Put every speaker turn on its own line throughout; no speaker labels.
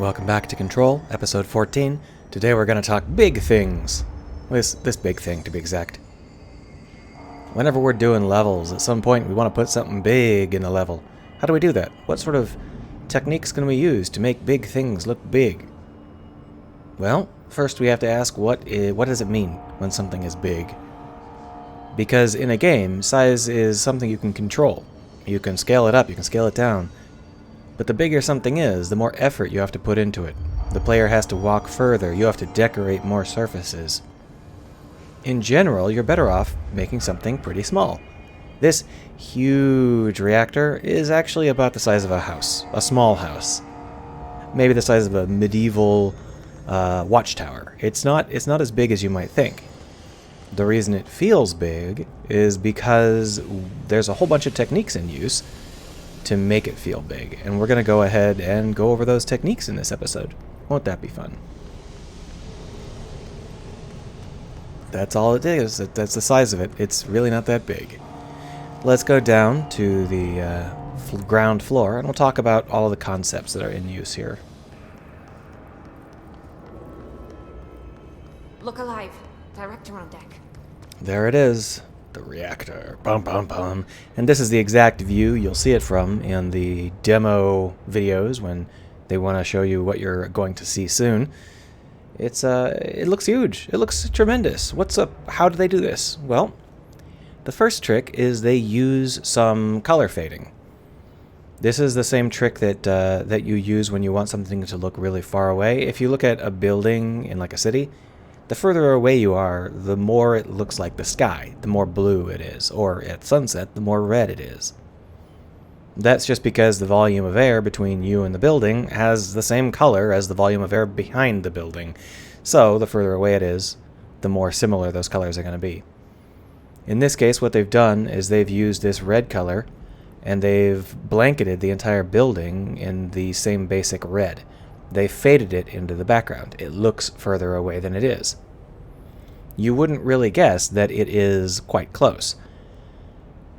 Welcome back to Control, episode 14. Today we're going to talk big things. This big thing, to be exact. Whenever we're doing levels, at some point we want to put something big in the level. How do we do that? What sort of techniques can we use to make big things look big? Well, first we have to ask what does it mean when something is big? Because in a game, size is something you can control. You can scale it up, you can scale it down. But the bigger something is, the more effort you have to put into it. The player has to walk further, you have to decorate more surfaces. In general, you're better off making something pretty small. This huge reactor is actually about the size of a house, a small house. Maybe the size of a medieval watchtower. It's not as big as you might think. The reason it feels big is because there's a whole bunch of techniques in use to make it feel big, and we're going to go ahead and go over those techniques in this episode. Won't that be fun? That's all it is. That's the size of it. It's really not that big. Let's go down to the ground floor, and we'll talk about all of the concepts that are in use here.
Look alive. Director on deck.
There it is. The reactor. Bum, bum, bum. And this is the exact view you'll see it from in the demo videos when they want to show you what you're going to see soon. It looks huge. It looks tremendous. What's up? How do they do this? Well, the first trick is they use some color fading. This is the same trick that you use when you want something to look really far away. If you look at a building in like a city, the further away you are, the more it looks like the sky, the more blue it is, or at sunset, the more red it is. That's just because the volume of air between you and the building has the same color as the volume of air behind the building. So the further away it is, the more similar those colors are going to be. In this case, what they've done is they've used this red color, and they've blanketed the entire building in the same basic red. They faded it into the background. It looks further away than it is. You wouldn't really guess that it is quite close.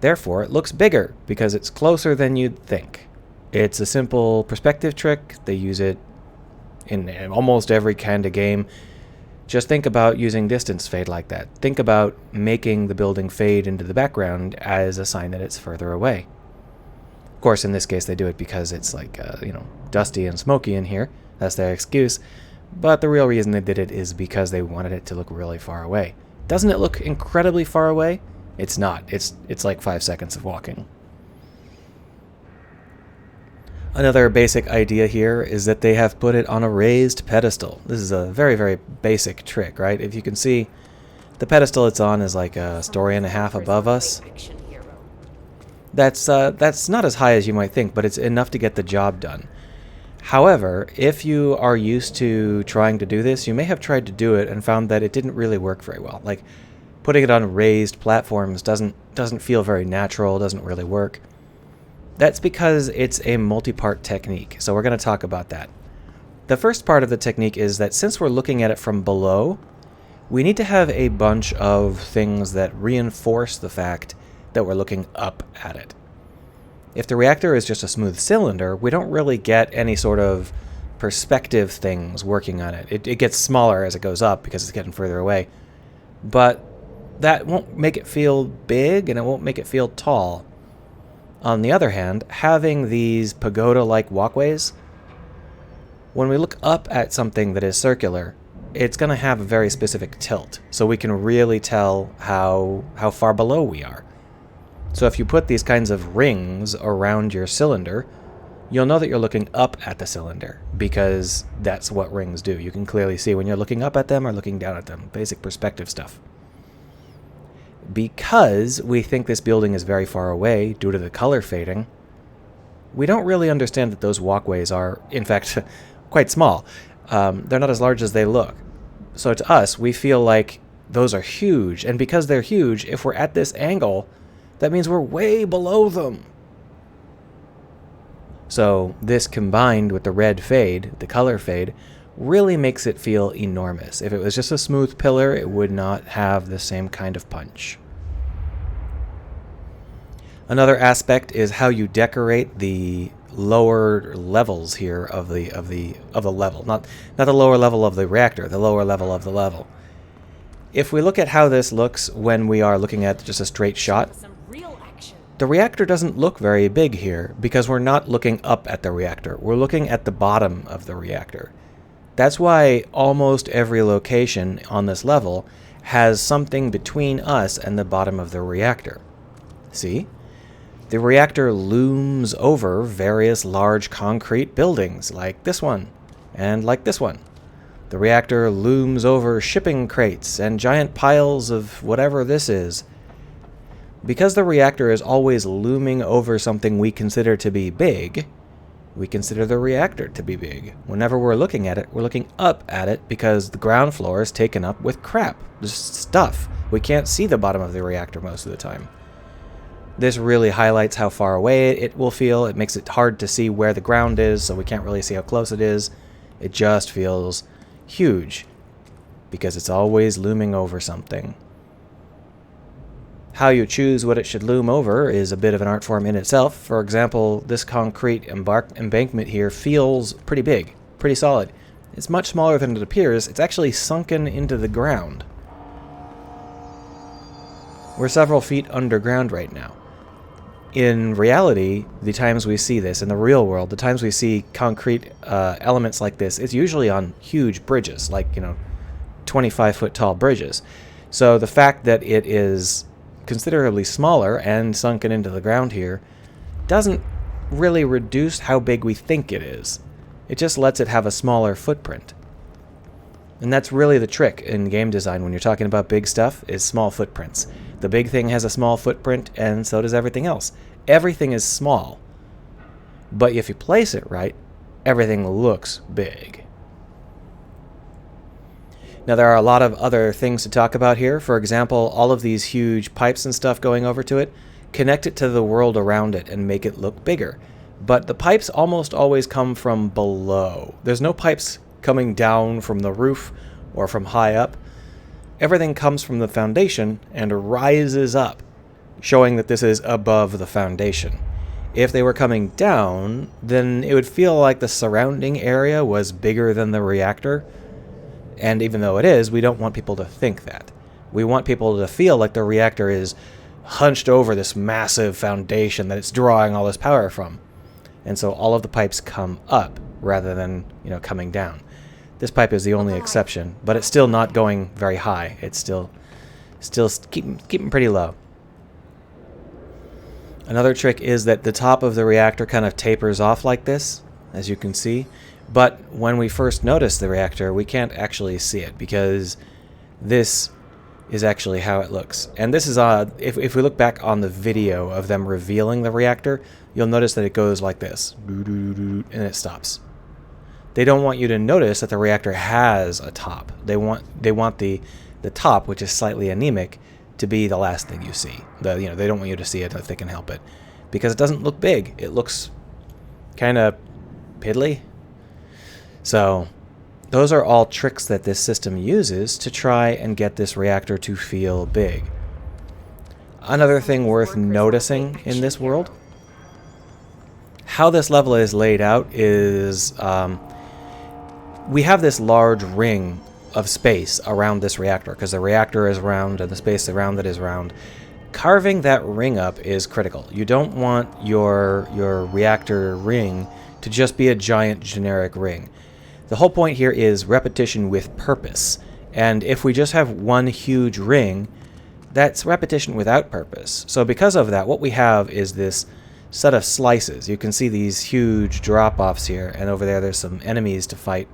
Therefore, it looks bigger because it's closer than you'd think. It's a simple perspective trick. They use it in almost every kind of game. Just think about using distance fade like that. Think about making the building fade into the background as a sign that it's further away. Of course, in this case, they do it because it's like, dusty and smoky in here. That's their excuse. But the real reason they did it is because they wanted it to look really far away. Doesn't it look incredibly far away? It's not. It's like 5 seconds of walking. Another basic idea here is that they have put it on a raised pedestal. This is a very, very basic trick, right? If you can see, the pedestal it's on is like a story and a half above us. That's not as high as you might think, but it's enough to get the job done. However, if you are used to trying to do this, you may have tried to do it and found that it didn't really work very well. Like, putting it on raised platforms doesn't feel very natural, doesn't really work. That's because it's a multi-part technique, so we're going to talk about that. The first part of the technique is that since we're looking at it from below, we need to have a bunch of things that reinforce the fact that we're looking up at it. If the reactor is just a smooth cylinder, we don't really get any sort of perspective things working on it. It gets smaller as it goes up because it's getting further away. But that won't make it feel big, and it won't make it feel tall. On the other hand, having these pagoda-like walkways, when we look up at something that is circular, it's going to have a very specific tilt, so we can really tell how far below we are. So if you put these kinds of rings around your cylinder, you'll know that you're looking up at the cylinder, because that's what rings do. You can clearly see when you're looking up at them or looking down at them. Basic perspective stuff. Because we think this building is very far away due to the color fading, we don't really understand that those walkways are, in fact, quite small. They're not as large as they look. So to us, we feel like those are huge, and because they're huge, if we're at this angle, that means we're way below them. So this combined with the red fade, the color fade, really makes it feel enormous. If it was just a smooth pillar, it would not have the same kind of punch. Another aspect is how you decorate the lower levels here of the level. Not the lower level of the reactor, the lower level of the level. If we look at how this looks when we are looking at just a straight shot,
Some real action.
the reactor doesn't look very big here because we're not looking up at the reactor. We're looking at the bottom of the reactor. That's why almost every location on this level has something between us and the bottom of the reactor. See? The reactor looms over various large concrete buildings, like this one, and like this one. The reactor looms over shipping crates and giant piles of whatever this is. Because the reactor is always looming over something we consider to be big, we consider the reactor to be big. Whenever we're looking at it, we're looking up at it because the ground floor is taken up with crap, just stuff. We can't see the bottom of the reactor most of the time. This really highlights how far away it will feel. It makes it hard to see where the ground is, so we can't really see how close it is. It just feels huge because it's always looming over something. How you choose what it should loom over is a bit of an art form in itself. For example, this concrete embankment here feels pretty big, pretty solid. It's much smaller than it appears. It's actually sunken into the ground. We're several feet underground right now. In reality, the times we see this, in the real world, the times we see concrete elements like this, it's usually on huge bridges, like, 25-foot tall bridges. So the fact that it is considerably smaller and sunken into the ground here doesn't really reduce how big we think it is. It just lets it have a smaller footprint. And that's really the trick in game design when you're talking about big stuff, is small footprints. The big thing has a small footprint, and so does everything else. Everything is small. But if you place it right, everything looks big. Now, there are a lot of other things to talk about here. For example, all of these huge pipes and stuff going over to it, connect it to the world around it and make it look bigger. But the pipes almost always come from below. There's no pipes coming down from the roof or from high up. Everything comes from the foundation and rises up, showing that this is above the foundation. If they were coming down, then it would feel like the surrounding area was bigger than the reactor. And even though it is, we don't want people to think that. We want people to feel like the reactor is hunched over this massive foundation that it's drawing all this power from. And so all of the pipes come up rather than, coming down. This pipe is the only exception, but it's still not going very high. It's still keeping pretty low. Another trick is that the top of the reactor kind of tapers off like this, as you can see. But when we first notice the reactor, we can't actually see it because this is actually how it looks. And this is, if we look back on the video of them revealing the reactor, you'll notice that it goes like this, and it stops. They don't want you to notice that the reactor has a top. They want the top, which is slightly anemic, to be the last thing you see. They don't want you to see it if they can help it, because it doesn't look big. It looks kind of piddly. So those are all tricks that this system uses to try and get this reactor to feel big. Another thing worth noticing in this world, how this level is laid out is we have this large ring of space around this reactor because the reactor is round and the space around it is round. Carving that ring up is critical. You don't want your reactor ring to just be a giant generic ring. The whole point here is repetition with purpose. And if we just have one huge ring, that's repetition without purpose. So because of that, what we have is this set of slices. You can see these huge drop-offs here, and over there there's some enemies to fight.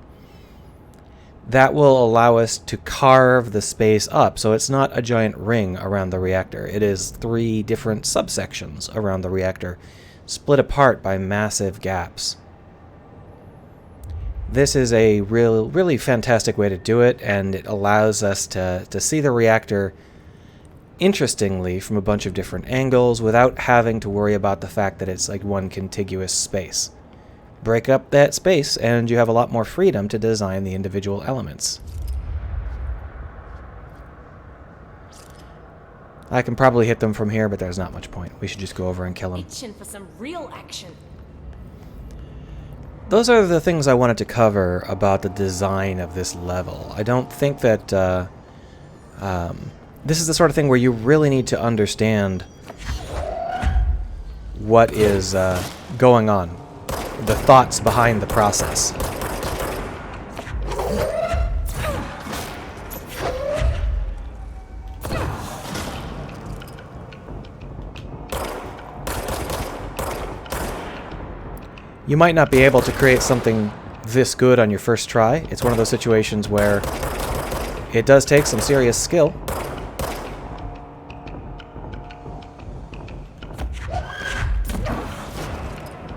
That will allow us to carve the space up, so it's not a giant ring around the reactor. It is 3 different subsections around the reactor, split apart by massive gaps. This is a really fantastic way to do it, and it allows us to see the reactor interestingly from a bunch of different angles without having to worry about the fact that it's like one contiguous space. Break up that space and you have a lot more freedom to design the individual elements. I can probably hit them from here, but there's not much point. We should just go over and kill them.
Itching for some real action.
those are the things I wanted to cover about the design of this level. I don't think that this is the sort of thing where you really need to understand what is going on, the thoughts behind the process. You might not be able to create something this good on your first try. It's one of those situations where it does take some serious skill.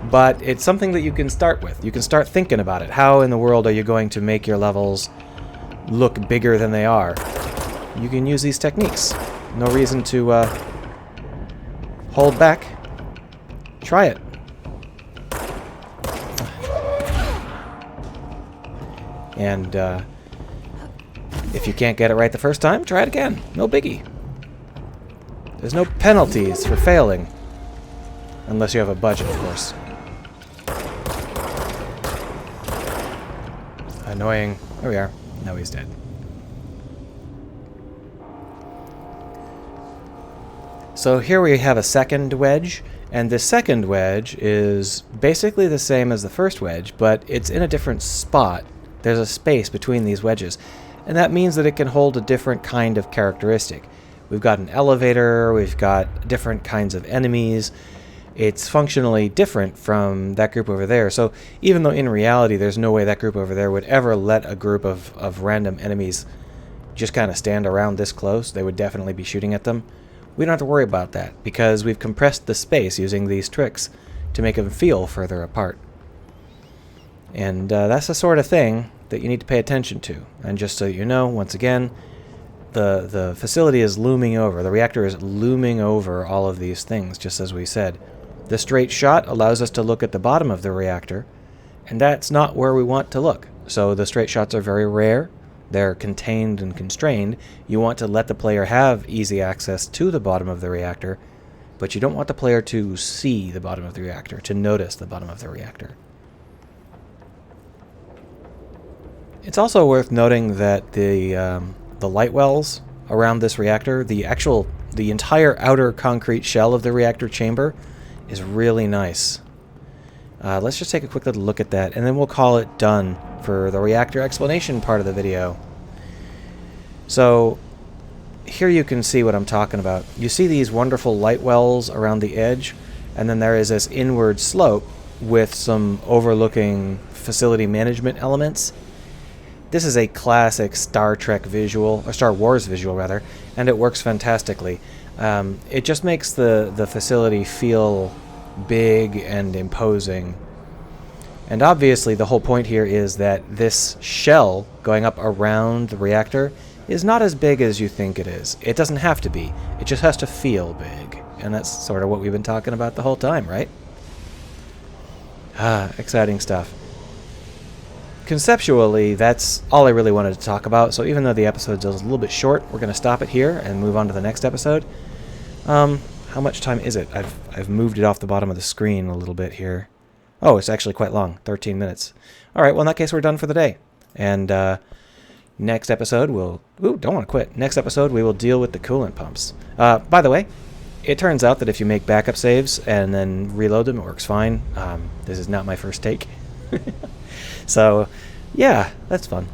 But it's something that you can start with. You can start thinking about it. How in the world are you going to make your levels look bigger than they are? You can use these techniques. No reason to hold back. Try it. And if you can't get it right the first time, try it again. No biggie. There's no penalties for failing. Unless you have a budget, of course. Annoying. There we are. Now he's dead. So here we have a second wedge. And the second wedge is basically the same as the first wedge, but it's in a different spot. There's a space between these wedges, and that means that it can hold a different kind of characteristic. We've got an elevator, we've got different kinds of enemies. It's functionally different from that group over there, so even though in reality there's no way that group over there would ever let a group of random enemies just kind of stand around this close, they would definitely be shooting at them. We don't have to worry about that, because we've compressed the space using these tricks to make them feel further apart. And that's the sort of thing that you need to pay attention to. And just so you know, once again, the facility is looming over. The reactor is looming over all of these things, just as we said. The straight shot allows us to look at the bottom of the reactor, and that's not where we want to look. So the straight shots are very rare. They're contained and constrained. You want to let the player have easy access to the bottom of the reactor, but you don't want the player to see the bottom of the reactor, to notice the bottom of the reactor. It's also worth noting that the light wells around this reactor, the entire outer concrete shell of the reactor chamber, is really nice. Let's just take a quick little look at that, and then we'll call it done for the reactor explanation part of the video. So here you can see what I'm talking about. You see these wonderful light wells around the edge, and then there is this inward slope with some overlooking facility management elements. This is a classic Star Trek visual, or Star Wars visual rather, and it works fantastically. It just makes the facility feel big and imposing. And obviously the whole point here is that this shell going up around the reactor is not as big as you think it is. It doesn't have to be. It just has to feel big. And that's sort of what we've been talking about the whole time, right? Exciting stuff. Conceptually, that's all I really wanted to talk about, so even though the episode's a little bit short, we're going to stop it here and move on to the next episode. How much time is it? I've moved it off the bottom of the screen a little bit here. Oh, it's actually quite long, 13 minutes. Alright, well in that case we're done for the day. And next episode we'll... Ooh, don't want to quit. Next episode we will deal with the coolant pumps. By the way, it turns out that if you make backup saves and then reload them, it works fine. This is not my first take. So, yeah, that's fun.